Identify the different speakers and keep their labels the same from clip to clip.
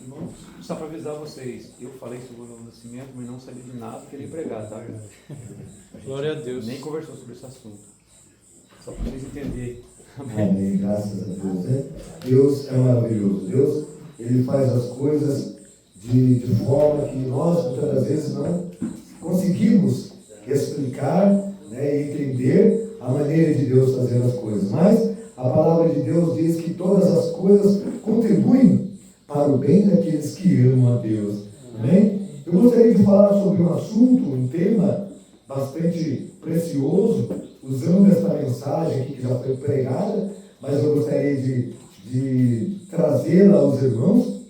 Speaker 1: Irmãos, só para avisar vocês, eu falei sobre o novo nascimento, mas não sabia de nada que ele ia pregar, tá?
Speaker 2: Glória a Deus.
Speaker 1: Nem conversou sobre esse assunto. Só para vocês entenderem.
Speaker 3: Amém. Graças a Deus, né? Deus é maravilhoso. Deus, Ele faz as coisas de forma que nós, muitas das vezes, não conseguimos explicar, né, e entender a maneira de Deus fazer as coisas. Mas a palavra de Deus diz que todas as coisas contribuem para o bem daqueles que amam a Deus. Amém? Eu gostaria de falar sobre um assunto, um tema bastante precioso, usando esta mensagem aqui que já foi pregada, mas eu gostaria de trazê-la aos irmãos.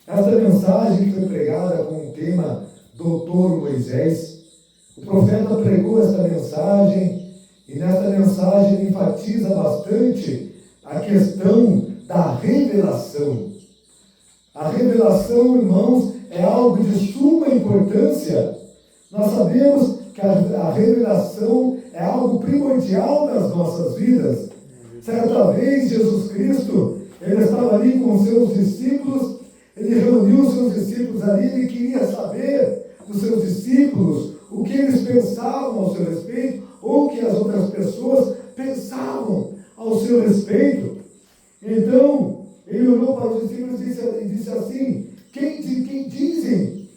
Speaker 3: Esta mensagem que foi pregada com o tema Doutor Moisés. O profeta pregou esta mensagem e nesta mensagem ele enfatiza bastante a questão da revelação. A revelação, irmãos, é algo de suma importância. Nós sabemos que a revelação é algo primordial nas nossas vidas. Certa vez, Jesus Cristo, ele estava ali com os seus discípulos, ele reuniu os seus discípulos ali, ele queria saber dos seus discípulos o que eles pensavam ao seu respeito, ou o que as outras pessoas pensavam ao seu respeito. Então, ele olhou para os discípulos e disse assim: quem dizem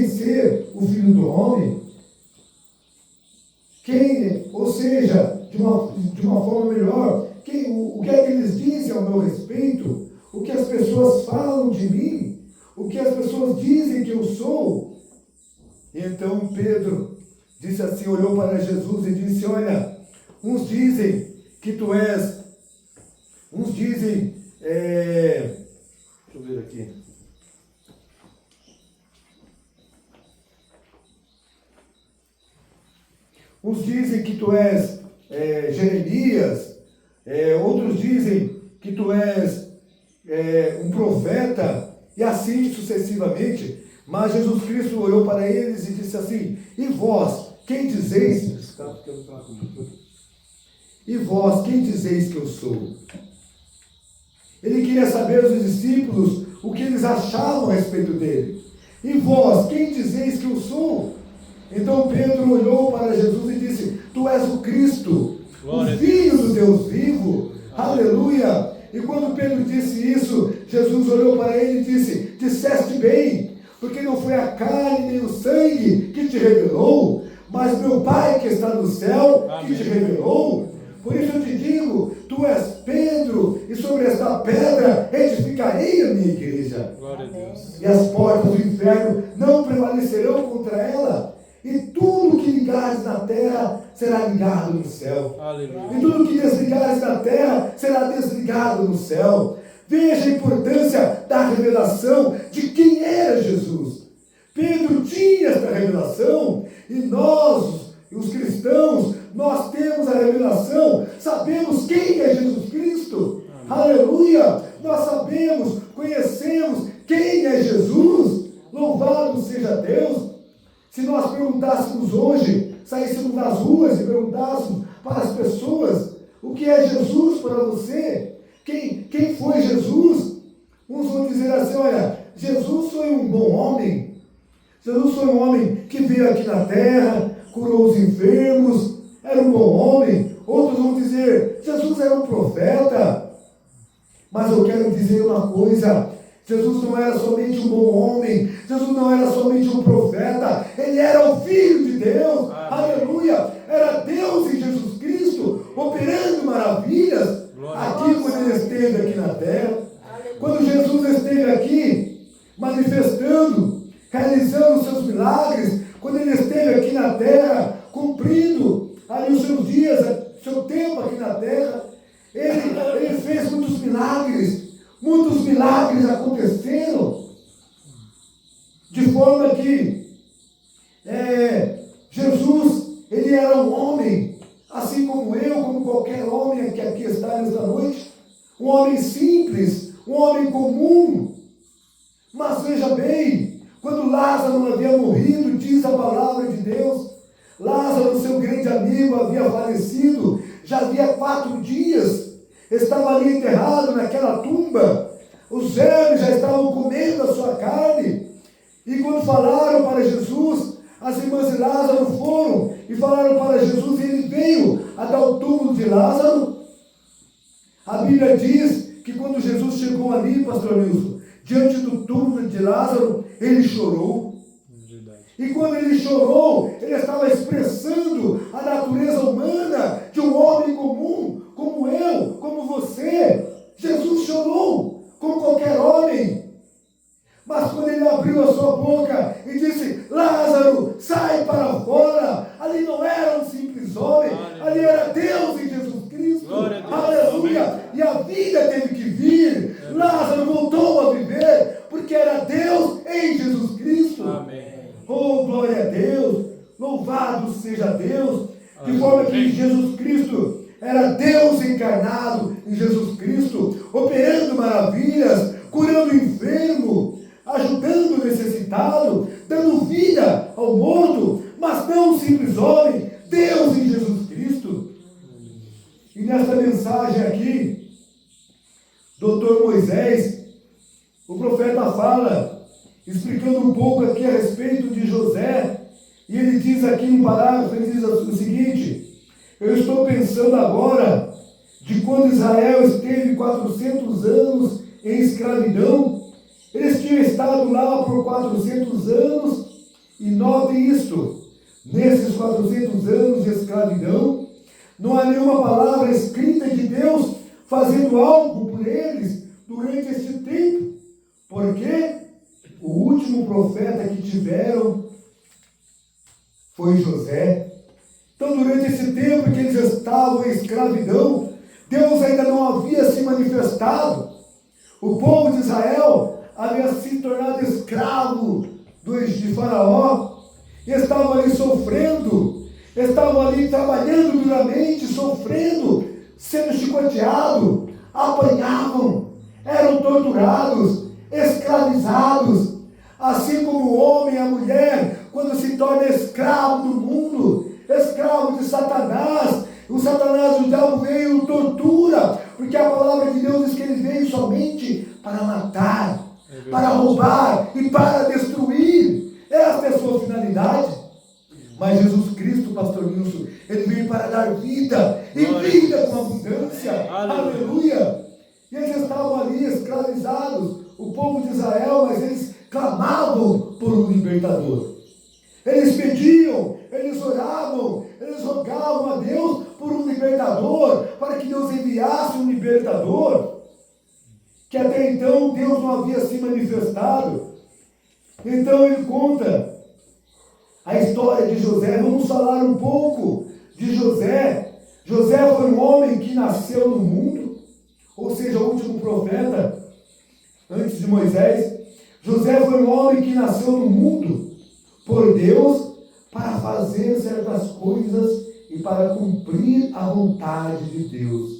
Speaker 3: ser o Filho do Homem? Ou seja, de uma forma melhor, o que é que eles dizem ao meu respeito? O que as pessoas falam de mim? O que as pessoas dizem que eu sou? E então Pedro disse assim, olhou para Jesus e disse: olha, uns dizem que tu és, uns dizem, deixa eu ver aqui. Uns dizem que tu és Jeremias, outros dizem que tu és um profeta, e assim sucessivamente. Mas Jesus Cristo olhou para eles e disse assim: e vós, quem dizeis? E vós, quem dizeis que eu sou? Ele queria saber dos discípulos o que eles achavam a respeito dele. E vós, quem dizeis que eu sou? Então Pedro olhou para Jesus e disse: tu és o Cristo, o Filho do Deus vivo. Aleluia! E quando Pedro disse isso, Jesus olhou para ele e disse: disseste bem, porque não foi a carne nem o sangue que te revelou, mas meu Pai que está no céu, amém, que te revelou. Por isso eu te digo, tu és Pedro, e sobre esta pedra edificarei a minha igreja. Glória a Deus. E as portas do inferno não prevalecerão contra ela. E tudo que ligares na terra será ligado no céu. Aleluia. E tudo que desligares na terra será desligado no céu. Veja a importância da revelação de quem era Jesus. Pedro tinha esta revelação, e nós, os cristãos, nós temos a revelação, sabemos quem é Jesus Cristo. Aleluia! Nós sabemos, conhecemos quem é Jesus. Louvado seja Deus. Se nós perguntássemos hoje, saíssemos das ruas e perguntássemos para as pessoas o que é Jesus para você, quem foi Jesus? Uns vão dizer assim: olha, Jesus foi um bom homem, Jesus foi um homem que veio aqui na terra, curou os enfermos, era um bom homem. Outros vão dizer: Jesus era um profeta. Mas eu quero dizer uma coisa: Jesus não era somente um bom homem, Jesus não era somente um profeta, ele era o Filho de Deus. Aleluia! Era Deus em Jesus Cristo, operando maravilhas. Aqui quando ele esteve aqui na terra. Quando Jesus esteve aqui, manifestando, realizando os seus milagres, quando ele esteve aqui na terra, cumprindo ali os seus dias, o seu tempo aqui na terra, ele fez muitos milagres. Muitos milagres aconteceram, de forma que Jesus, ele era um homem, assim como eu, como qualquer homem que aqui está nesta noite, um homem simples, um homem comum. Mas veja bem, quando Lázaro não havia morrido, diz a palavra de Deus, Lázaro, seu grande amigo, havia falecido, já havia 4 dias, estava ali enterrado naquela tumba. Os vermes já estavam comendo a sua carne. E quando falaram para Jesus, as irmãs de Lázaro foram e falaram para Jesus, e ele veio até o túmulo de Lázaro. A Bíblia diz que quando Jesus chegou ali, pastor Nilson, diante do túmulo de Lázaro, ele chorou. E quando ele chorou, ele estava expressando a natureza humana de um homem comum, como eu, como você. Jesus chorou, como qualquer homem. Mas quando ele abriu a sua boca e disse, Lázaro, sai para fora, ali não era um simples homem, ali era Deus em Jesus Cristo. Aleluia! E a vida teve que vir. Lázaro voltou a viver, porque era Deus em Jesus Cristo.
Speaker 2: Amém.
Speaker 3: Oh, glória a Deus! Louvado seja Deus! De forma que Jesus Cristo era Deus encarnado em Jesus Cristo, operando maravilhas, curando o enfermo, ajudando o necessitado, dando vida ao morto, mas não um simples homem, Deus em Jesus Cristo. E nesta mensagem aqui, Dr. Moisés, o profeta fala, explicando um pouco aqui a respeito de José, e ele diz aqui no parágrafo, ele diz o seguinte, eu estou pensando agora de quando Israel esteve 400 anos em escravidão. Eles tinham estado lá por 400 anos, e notem isto, nesses 400 anos de escravidão, não há nenhuma palavra escrita de Deus fazendo algo por eles durante este tempo, porque o último profeta que tiveram foi José. Então, durante esse tempo que eles estavam em escravidão, Deus ainda não havia se manifestado. O povo de Israel havia se tornado escravo de Faraó, e estavam ali sofrendo, estavam ali trabalhando duramente, sofrendo, sendo chicoteados, apanhavam, eram torturados, escravizados, assim como o homem e a mulher, quando se torna escravo do mundo, escravo de Satanás, o Satanás, o diabo veio e tortura, porque a palavra de Deus diz que ele veio somente para matar, para roubar e para destruir. Esta é a sua finalidade. Mas Jesus Cristo, pastor Nilson, ele veio para dar vida, e vida com abundância. Aleluia! E eles estavam ali escravizados, o povo de Israel, mas eles clamavam por um libertador. Eles pediam, eles oravam, eles rogavam a Deus por um libertador, para que Deus enviasse um libertador, que até então Deus não havia se manifestado. Então ele conta a história de José. Vamos falar um pouco de José. José foi um homem que nasceu no mundo, ou seja, o último profeta antes de Moisés. José foi um homem que nasceu no mundo por Deus para fazer certas coisas e para cumprir a vontade de Deus.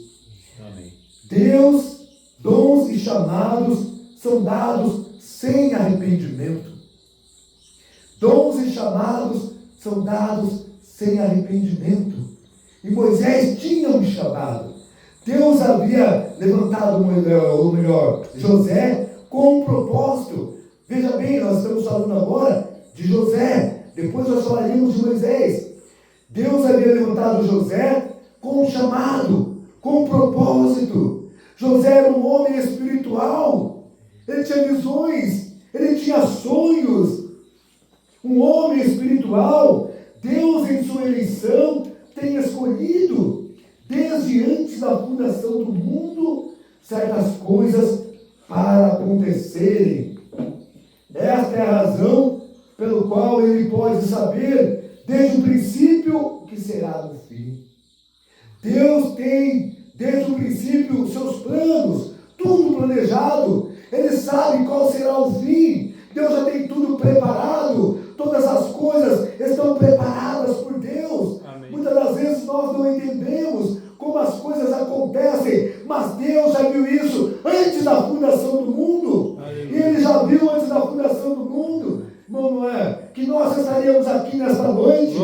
Speaker 2: Amém.
Speaker 3: Deus, dons e chamados são dados sem arrependimento. Dons e chamados são dados sem arrependimento. E Moisés tinha um chamado. Deus havia levantado, ou melhor, José com um propósito. Veja bem, nós estamos falando agora de José, depois nós falaremos de Moisés. Deus havia levantado José com um chamado, com um propósito. José era um homem espiritual, ele tinha visões, ele tinha sonhos. Um homem espiritual, Deus em sua eleição tem escolhido, desde antes da fundação do mundo, certas coisas para acontecerem. Esta é a razão pelo qual ele pode saber, desde o princípio, o que será no fim. Deus tem, desde o princípio, os seus planos, tudo planejado. Ele sabe qual será o fim. Deus já tem tudo preparado. Todas as coisas estão preparadas por Deus. Amém. Muitas das vezes nós não entendemos como as coisas acontecem, mas Deus já viu isso antes da fundação do mundo. Amém. E Ele já viu antes da fundação do mundo. Não é? Que nós estaríamos aqui nesta noite,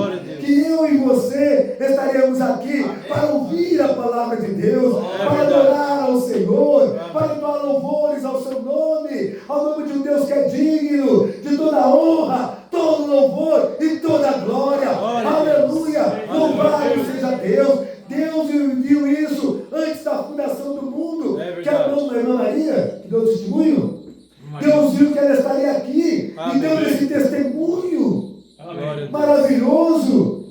Speaker 3: que eu e você estaríamos aqui. Amém. Para ouvir a palavra de Deus, para adorar ao Senhor, para dar louvores ao seu Deus que é digno de toda honra, todo louvor e toda glória. Aleluia! Louvado seja Deus. Deus viu isso antes da fundação do mundo. Que a irmã Maria, que deu testemunho, Deus viu que ela estaria aqui e deu esse testemunho maravilhoso,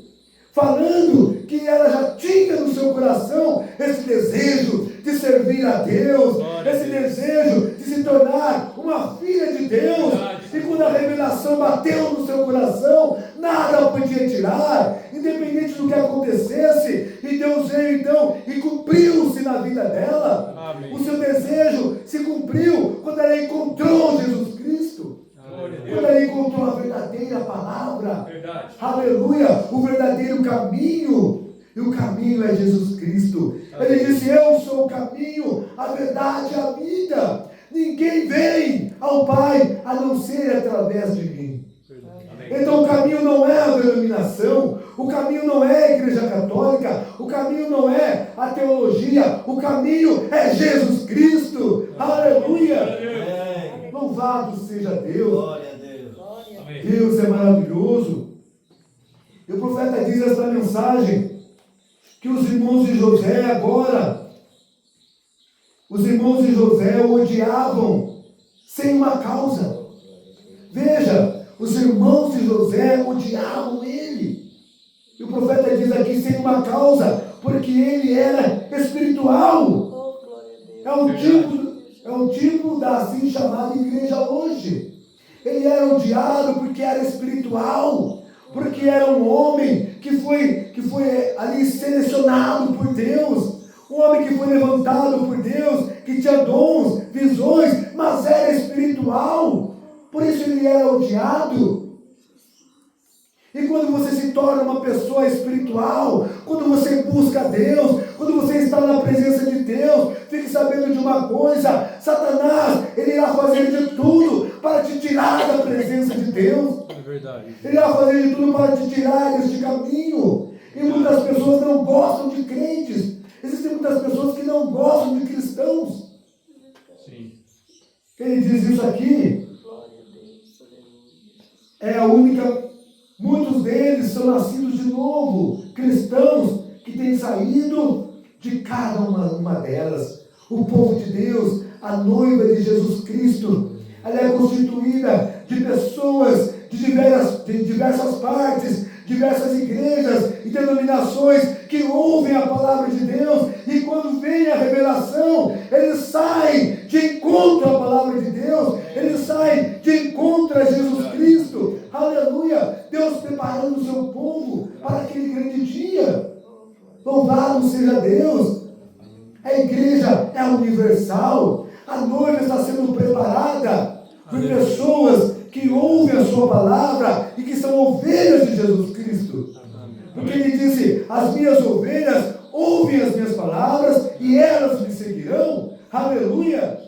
Speaker 3: falando que ela já tinha no seu coração esse desejo de servir a Deus, esse desejo de se tornar uma filha de Deus. E quando a revelação bateu no seu coração, nada podia tirar, independente do que acontecesse. E Deus veio então e cumpriu-se na vida dela. Amém. O seu desejo se cumpriu quando ela encontrou Jesus Cristo. Quando ela encontrou a verdadeira palavra. Verdade. Aleluia, o verdadeiro caminho. E o caminho é Jesus Cristo. Ele disse: eu sou o caminho, a verdade e a vida. Ninguém vem ao Pai a não ser através de mim. Então o caminho não é a denominação, o caminho não é a Igreja Católica, o caminho não é a teologia, o caminho é Jesus Cristo. Aleluia! Louvado seja Deus.
Speaker 4: Glória a Deus.
Speaker 3: Deus é maravilhoso. E o profeta diz esta mensagem, que os irmãos de José agora, os irmãos de José o odiavam sem uma causa. Veja, os irmãos de José odiavam ele. E o profeta diz aqui sem uma causa, porque ele era espiritual. É um tipo da assim chamada igreja hoje. Ele era odiado porque era espiritual, porque era um homem que foi ali selecionado por Deus, um homem que foi levantado por Deus, que tinha dons, visões, mas era espiritual. Por isso ele era odiado. E quando você se torna uma pessoa espiritual, quando você busca Deus, quando você está na presença de Deus, fique sabendo de uma coisa: Satanás, ele irá fazer de tudo para te tirar da presença de Deus.
Speaker 2: É verdade.
Speaker 3: Ele irá fazer de tudo para te tirar deste caminho. E muitas pessoas não gostam de crentes. Existem muitas pessoas que não gostam de cristãos.
Speaker 2: Sim.
Speaker 3: Ele diz isso aqui. É a única. Muitos deles são nascidos de novo, cristãos que têm saído de cada uma delas. O povo de Deus, a noiva de Jesus Cristo, ela é constituída de pessoas de diversas partes, diversas igrejas e denominações que ouvem a palavra de Deus, e quando vem a revelação, eles saem de encontro à palavra de Deus, eles saem de encontro a Jesus Cristo. Aleluia! Deus preparando o seu povo para aquele grande dia. Louvado seja Deus! A igreja é universal, a noiva está sendo preparada por pessoas que ouvem a sua palavra e que são ovelhas de Jesus Cristo. Porque ele disse: as minhas ovelhas ouvem as minhas palavras e elas me seguirão. Aleluia!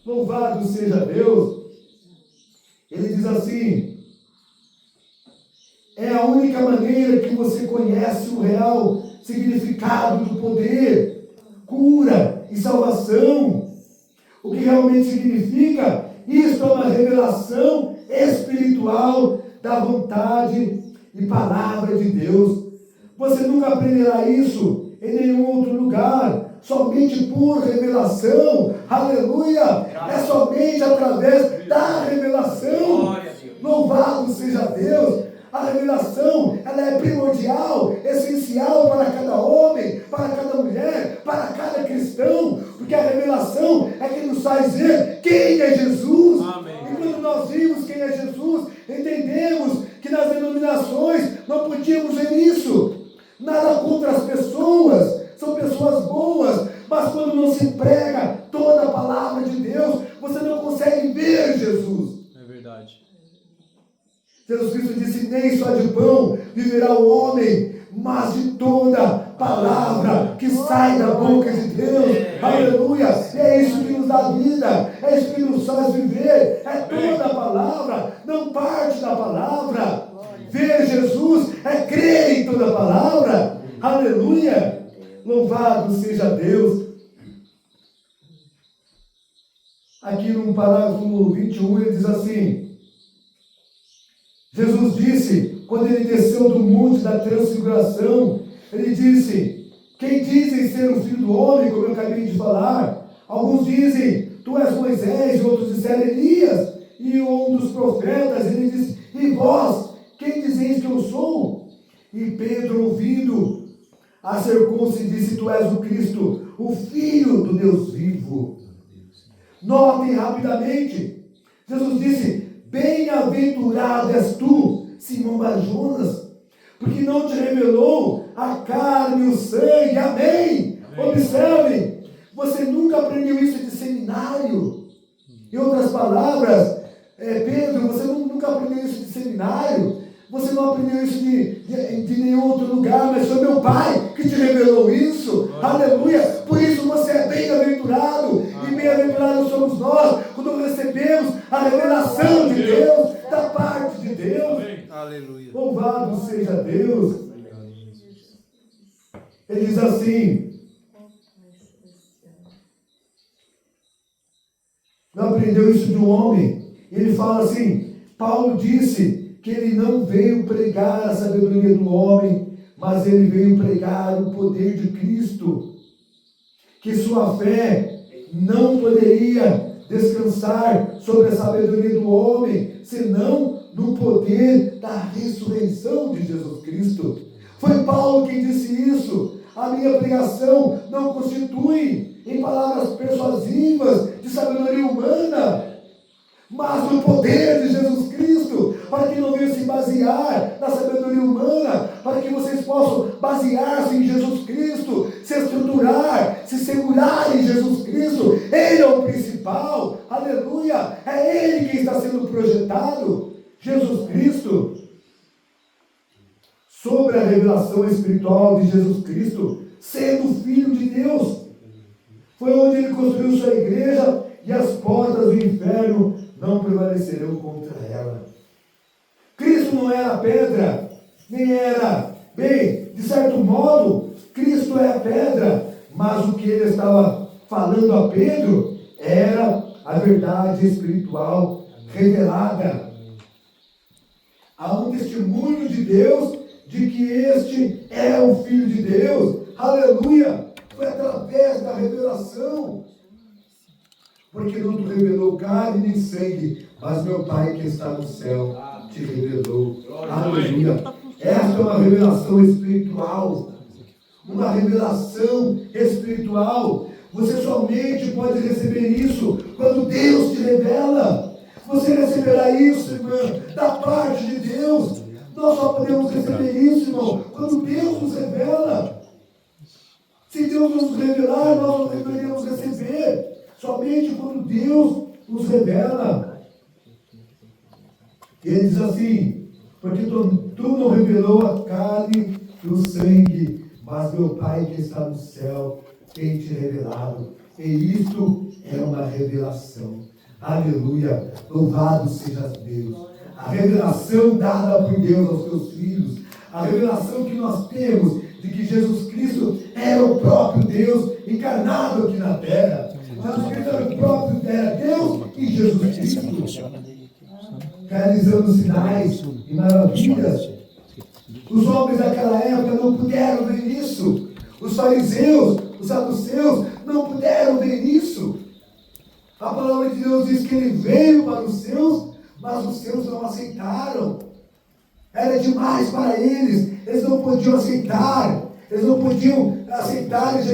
Speaker 3: Louvado seja Deus! Ele diz assim: é a única maneira que você conhece o real significado do poder, cura e salvação. O que realmente significa? Isto é uma revelação espiritual da vontade e palavra de Deus. Você nunca aprenderá isso em nenhum outro lugar, somente por revelação. Aleluia! É somente através da revelação. Louvado seja Deus! A revelação, ela é primordial, essencial para cada homem, para cada mulher, para cada cristão, porque a revelação é que nos faz ver quem é Jesus. Amém. E quando nós vimos quem é Jesus, entendemos que nas denominações não podíamos ver isso. Nada contra as pessoas, são pessoas boas, mas quando não se prega toda a palavra de Deus, você não consegue ver Jesus.
Speaker 2: É verdade.
Speaker 3: Jesus Cristo disse: nem só de pão viverá o homem, mas de toda palavra que sai da boca de Deus. Aleluia! E é isso que nos dá vida, é isso que nos faz viver, é toda a palavra, não parte da palavra. Ver Jesus é crer em toda a palavra. Aleluia! Louvado seja Deus! aqui no parágrafo 21, ele diz assim: Jesus disse, quando ele desceu do monte da transfiguração, ele disse: quem dizem ser o filho do homem, como eu acabei de falar? Alguns dizem, tu és Moisés, e outros disseram Elias, e um dos profetas. Ele disse: e vós, quem dizeis que eu sou? E Pedro, ouvindo, acercou-se e disse: tu és o Cristo, o Filho do Deus vivo. Notem rapidamente, Jesus disse: bem-aventurado és tu, Simão Bar-Jonas, porque não te revelou a carne e o sangue. Amém? Observem, você nunca aprendeu isso de seminário. Em outras palavras, Pedro, você nunca aprendeu isso de seminário. Você não aprendeu isso de nenhum outro lugar, mas foi meu Pai que te revelou isso. Aleluia! Por isso você é bem-aventurado. E bem-aventurados somos nós quando recebemos a revelação de Deus, da parte de Deus.
Speaker 4: Aleluia.
Speaker 3: Louvado seja Deus. Ele diz assim: não aprendeu isso de um homem. Ele fala assim: Paulo disse que ele não veio pregar a sabedoria do homem, mas ele veio pregar o poder de Cristo, que sua fé não poderia descansar sobre a sabedoria do homem, senão no poder da ressurreição de Jesus Cristo. Foi Paulo quem disse isso. A minha pregação não constitui em palavras persuasivas de sabedoria humana, mas no poder de Jesus Cristo, para que não venham se basear na sabedoria humana, para que vocês possam basear-se em Jesus Cristo, se estruturar, se segurar em Jesus Cristo. Ele é o principal, aleluia, é Ele quem está sendo projetado, Jesus Cristo. Sobre a revelação espiritual de Jesus Cristo, sendo Filho de Deus, foi onde Ele construiu sua igreja, e as portas do inferno não prevalecerão contra ela. Cristo não era pedra, nem era, bem, de certo modo, Cristo é a pedra, mas o que ele estava falando a Pedro era a verdade espiritual revelada. Há um testemunho de Deus de que este é o Filho de Deus, aleluia, foi através da revelação. Porque não te revelou carne nem sangue, mas meu Pai que está no céu te revelou. Aleluia. Esta é uma revelação espiritual. Uma revelação espiritual. Você somente pode receber isso quando Deus te revela. Você receberá isso, irmã, da parte de Deus. Nós só podemos receber isso, irmão, quando Deus nos revela. Se Deus nos revelar, nós não deveríamos receber. Somente quando Deus nos revela. Ele diz assim: porque tu não revelou a carne e o sangue, mas meu Pai que está no céu tem te revelado. E isto é uma revelação. Aleluia. Louvado seja Deus. A revelação dada por Deus aos seus filhos. A revelação que nós temos de que Jesus Cristo era o próprio Deus encarnado aqui na terra. Jesus Cristo era o próprio Deus e Jesus Cristo, realizando sinais e maravilhas. Os homens daquela época não puderam ver isso. Os fariseus, os saduceus não puderam ver isso. A palavra de Deus diz que ele veio para os seus, mas os seus não aceitaram. Era demais para eles. Eles não podiam aceitar. Eles não podiam aceitar Jesus